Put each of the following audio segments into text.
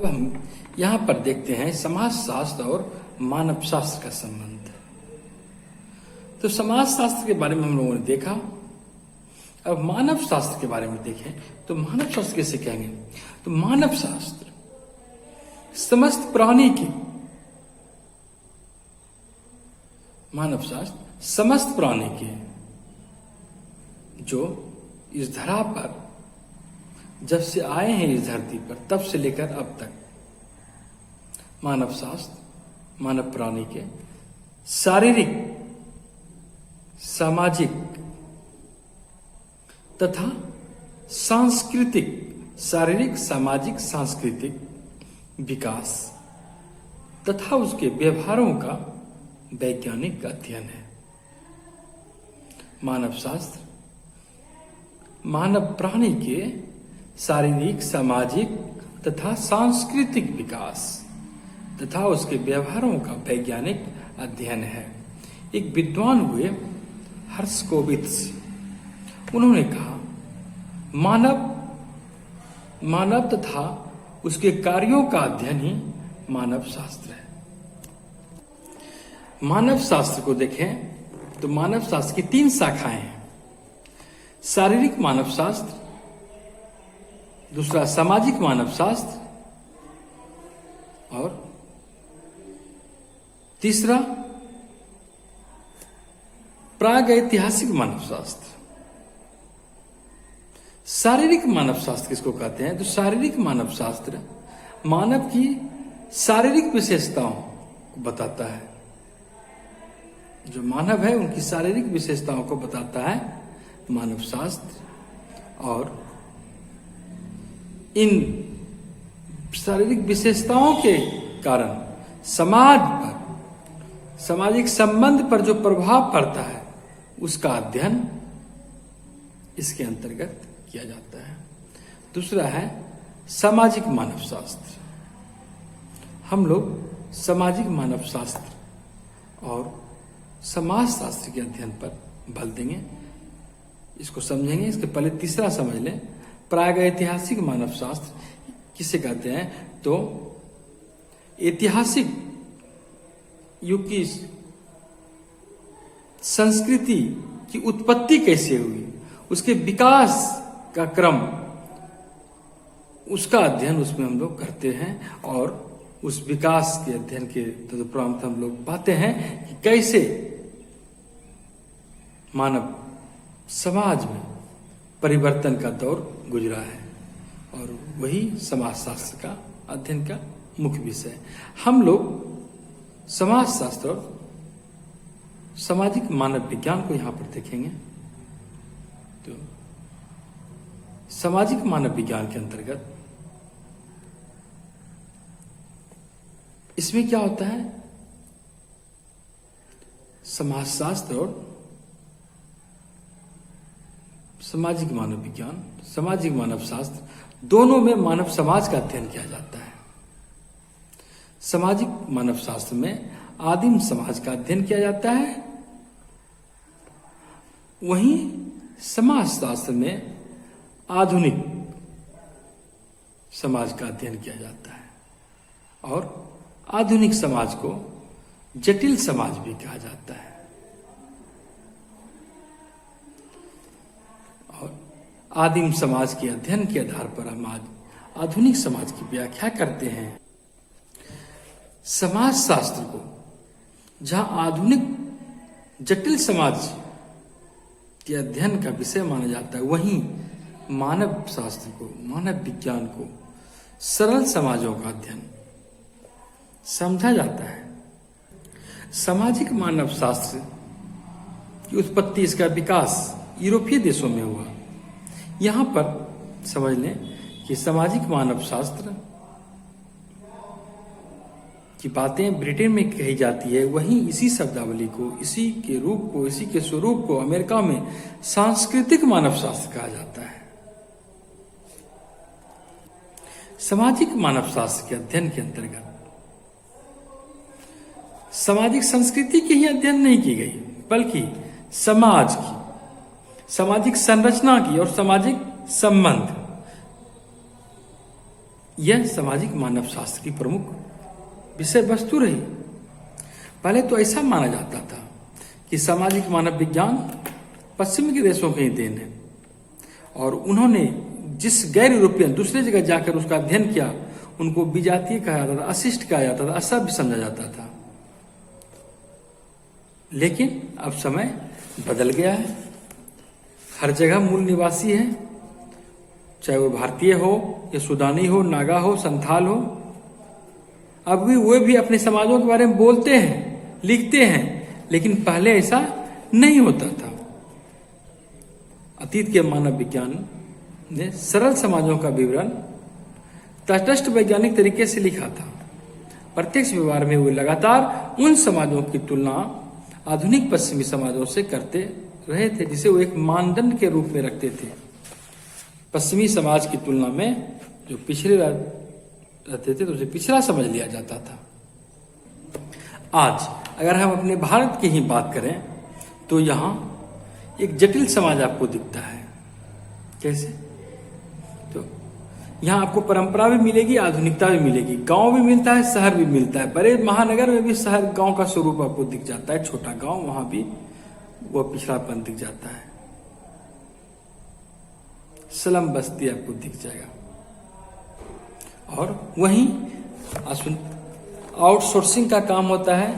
हम यहाँ पर देखते हैं समाज शास्त्र और मानव शास्त्र का संबंध। तो समाज शास्त्र के बारे में हम लोगों ने देखा। अब मानव शास्त्र के बारे में देखें तो मानव शास्त्र कैसे कहेंगे? तो मानव शास्त्र समस्त प्राणी की, मानव शास्त्र समस्त प्राणी के जो इस धरा पर जब से आए हैं इस धरती पर तब से लेकर अब तक, मानव शास्त्र मानव प्राणी के शारीरिक, सामाजिक तथा सांस्कृतिक, शारीरिक, सामाजिक, सांस्कृतिक विकास तथा उसके व्यवहारों का वैज्ञानिक अध्ययन है। मानव शास्त्र मानव प्राणी के शारीरिक, सामाजिक तथा सांस्कृतिक विकास तथा उसके व्यवहारों का वैज्ञानिक अध्ययन है। एक विद्वान हुए हर्षकोवित्स, उन्होंने कहा मानव तथा उसके कार्यों का अध्ययन ही मानव शास्त्र है। मानव शास्त्र को देखें तो मानव शास्त्र की 3 शाखाएं हैं। शारीरिक मानव शास्त्र, दूसरा सामाजिक मानव शास्त्र और तीसरा प्रागैतिहासिक मानव शास्त्र। शारीरिक मानव शास्त्र किसको कहते हैं? तो शारीरिक मानव शास्त्र मानव की शारीरिक विशेषताओं को बताता है। जो मानव है उनकी शारीरिक विशेषताओं को बताता है मानव शास्त्र। और इन शारीरिक विशेषताओं के कारण समाज पर, सामाजिक संबंध पर जो प्रभाव पड़ता है उसका अध्ययन इसके अंतर्गत किया जाता है। दूसरा है सामाजिक मानव शास्त्र। हम लोग सामाजिक मानव शास्त्र और समाज शास्त्र के अध्ययन पर बल देंगे, इसको समझेंगे। इसके पहले तीसरा समझ लें, प्रागैतिहासिक मानव शास्त्र किसे कहते हैं? तो ऐतिहासिक युग की संस्कृति की उत्पत्ति कैसे हुई, उसके विकास का क्रम, उसका अध्ययन उसमें हम लोग करते हैं। और उस विकास के अध्ययन के तदुपरांत हम लोग पाते हैं कि कैसे मानव समाज में परिवर्तन का दौर गुजरा है। और वही समाज शास्त्र का अध्ययन का मुख्य विषय है। हम लोग समाज शास्त्र और सामाजिक मानव विज्ञान को यहां पर देखेंगे। तो सामाजिक मानव विज्ञान के अंतर्गत इसमें क्या होता है? समाज शास्त्र और सामाजिक मानव विज्ञान, सामाजिक मानव शास्त्र दोनों में मानव समाज का अध्ययन किया जाता है। सामाजिक मानव शास्त्र में आदिम समाज का अध्ययन किया जाता है, वहीं समाज शास्त्र में आधुनिक समाज का अध्ययन किया जाता है। और आधुनिक समाज को जटिल समाज भी कहा जाता है। और आदिम समाज के अध्ययन के आधार पर हम आज आधुनिक समाज की व्याख्या करते हैं। समाज शास्त्र को जहां आधुनिक जटिल समाज के अध्ययन का विषय माना जाता है, वहीं मानव शास्त्र को, मानव विज्ञान को सरल समाजों का अध्ययन समझा जाता है। सामाजिक मानव शास्त्र की उत्पत्ति, इसका विकास यूरोपीय देशों में हुआ। यहां पर समझ लें कि सामाजिक मानव शास्त्र की बातें ब्रिटेन में कही जाती है, वहीं इसी शब्दावली को, इसी के रूप को, इसी के स्वरूप को अमेरिका में सांस्कृतिक मानव शास्त्र कहा जाता है। सामाजिक मानव शास्त्र के अध्ययन के अंतर्गत सामाजिक संस्कृति की ही अध्ययन नहीं की गई, बल्कि समाज की, सामाजिक संरचना की और सामाजिक संबंध यह सामाजिक मानव शास्त्र की प्रमुख विषय वस्तु रही। पहले तो ऐसा माना जाता था कि सामाजिक मानव विज्ञान पश्चिम के देशों की ही देन है, और उन्होंने जिस गैर यूरोपियन दूसरे जगह जाकर उसका अध्ययन किया उनको विजातीय कहा जाता था, अशिष्ट कहा जाता था, असभ्य समझा जाता था। लेकिन अब समय बदल गया है, हर जगह मूल निवासी है, चाहे वो भारतीय हो या सूडानी हो, नागा हो, संथाल हो। अब भी वे भी अपने समाजों के बारे में बोलते हैं, लिखते हैं, लेकिन पहले ऐसा नहीं होता था। अतीत के मानव विज्ञान ने सरल समाजों का विवरण तटस्थ वैज्ञानिक तरीके से लिखा था। प्रत्यक्ष व्यवहार में वे लगातार उन समाजों की तुलना आधुनिक पश्चिमी समाजों से करते रहे थे, जिसे वो एक मानदंड के रूप में रखते थे। पश्चिमी समाज की तुलना में जो पिछड़े रहते थे तो उसे पिछड़ा समझ लिया जाता था। आज अगर हम अपने भारत की ही बात करें तो यहाँ एक जटिल समाज आपको दिखता है। कैसे? तो यहाँ आपको परंपरा भी मिलेगी, आधुनिकता भी मिलेगी, गांव भी मिलता है, शहर भी मिलता है। बड़े महानगर में भी शहर गांव का स्वरूप आपको दिख जाता है, छोटा गांव वहां भी वो पिछड़ापन दिख जाता है। स्लम बस्ती आपको दिख जाएगा। और वहीं आउटसोर्सिंग का काम होता है,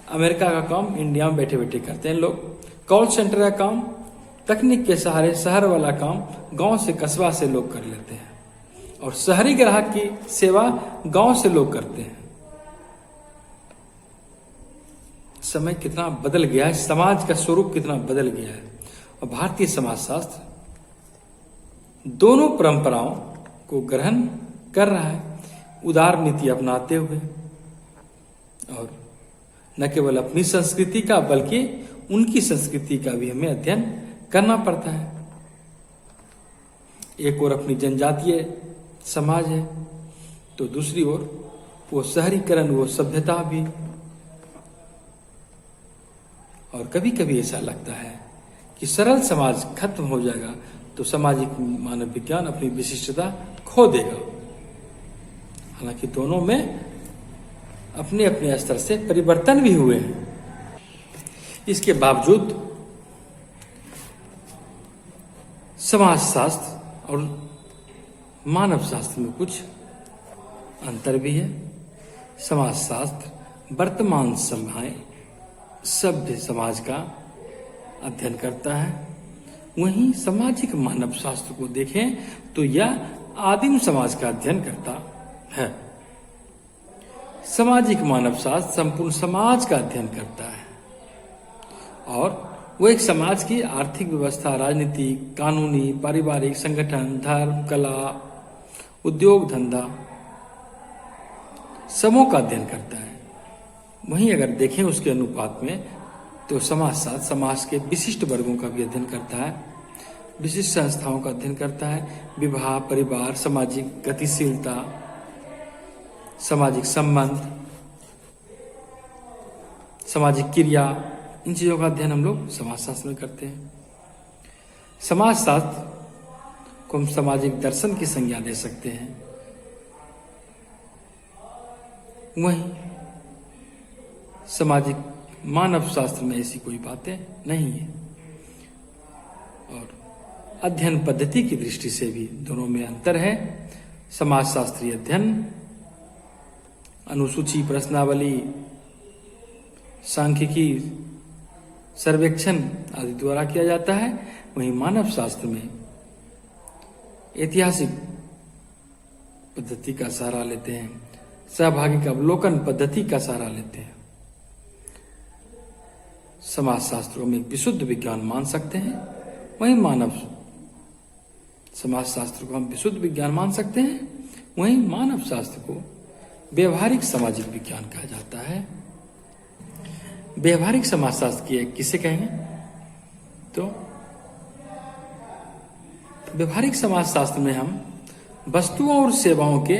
अमेरिका का काम इंडिया में बैठे बैठे करते हैं लोग। कॉल सेंटर का काम, तकनीक के सहारे शहर वाला काम गांव से कस्बा से लोग कर लेते हैं, और शहरी ग्राहक की सेवा गांव से लोग करते हैं। समय कितना बदल गया है, समाज का स्वरूप कितना बदल गया है। और भारतीय समाजशास्त्र दोनों परंपराओं को ग्रहण कर रहा है, उदार नीति अपनाते हुए, और न केवल अपनी संस्कृति का बल्कि उनकी संस्कृति का भी हमें अध्ययन करना पड़ता है। एक ओर अपनी जनजातीय समाज है तो दूसरी ओर वो शहरीकरण, वो सभ्यता भी। और कभी कभी ऐसा लगता है कि सरल समाज खत्म हो जाएगा तो सामाजिक मानव विज्ञान अपनी विशिष्टता खो देगा। हालांकि दोनों में अपने अपने स्तर से परिवर्तन भी हुए हैं। इसके बावजूद समाजशास्त्र और मानव शास्त्र में कुछ अंतर भी है। समाजशास्त्र वर्तमान समय सभ्य समाज का अध्ययन करता है, वहीं सामाजिक मानव शास्त्र को देखें तो यह आदिम समाज का अध्ययन करता है। सामाजिक मानव शास्त्र संपूर्ण समाज का अध्ययन करता है, और वो एक समाज की आर्थिक व्यवस्था, राजनीति, कानूनी, पारिवारिक संगठन, धर्म, कला, उद्योग, धंधा सबों का अध्ययन करता है। वहीं अगर देखें उसके अनुपात में तो समाजशास्त्र समाज के विशिष्ट वर्गों का भी अध्ययन करता है, विशिष्ट संस्थाओं का अध्ययन करता है, विवाह, परिवार, सामाजिक गतिशीलता, सामाजिक संबंध, सामाजिक क्रिया, इन चीजों का अध्ययन हम लोग समाजशास्त्र में करते हैं। समाजशास्त्र को हम सामाजिक दर्शन की संज्ञा दे सकते हैं। वहीं सामाजिक मानव शास्त्र में ऐसी कोई बातें नहीं है, और अध्ययन पद्धति की दृष्टि से भी दोनों में अंतर है। समाजशास्त्रीय अध्ययन अनुसूची, प्रश्नावली, सांख्यिकी, सर्वेक्षण आदि द्वारा किया जाता है। वहीं मानव शास्त्र में ऐतिहासिक पद्धति का सहारा लेते हैं, सहभागिक अवलोकन पद्धति का सहारा लेते हैं। समाजशास्त्र को हम एक विशुद्ध विज्ञान मान सकते हैं, वहीं मानव समाजशास्त्र को हम विशुद्ध विज्ञान मान सकते हैं, वहीं मानव शास्त्र को व्यवहारिक सामाजिक विज्ञान कहा जाता है। व्यवहारिक समाजशास्त्र की किसे कहेंगे तो व्यवहारिक समाजशास्त्र में हम वस्तुओं और सेवाओं के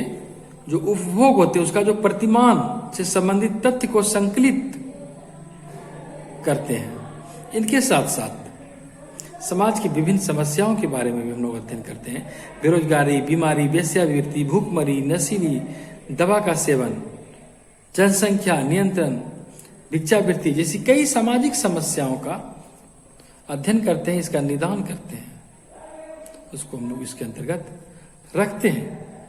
जो उपभोग होते हैं उसका जो प्रतिमान से संबंधित तथ्य को संकलित करते हैं। इनके साथ साथ समाज की विभिन्न समस्याओं के बारे में भी हम लोग अध्ययन करते हैं। बेरोजगारी, बीमारी, वेश्यावृत्ति, भूखमरी, नशीली दवा का सेवन, जनसंख्या नियंत्रण, भिक्षावृत्ति जैसी कई सामाजिक समस्याओं का अध्ययन करते हैं, इसका निदान करते हैं, उसको हम लोग इसके अंतर्गत रखते हैं।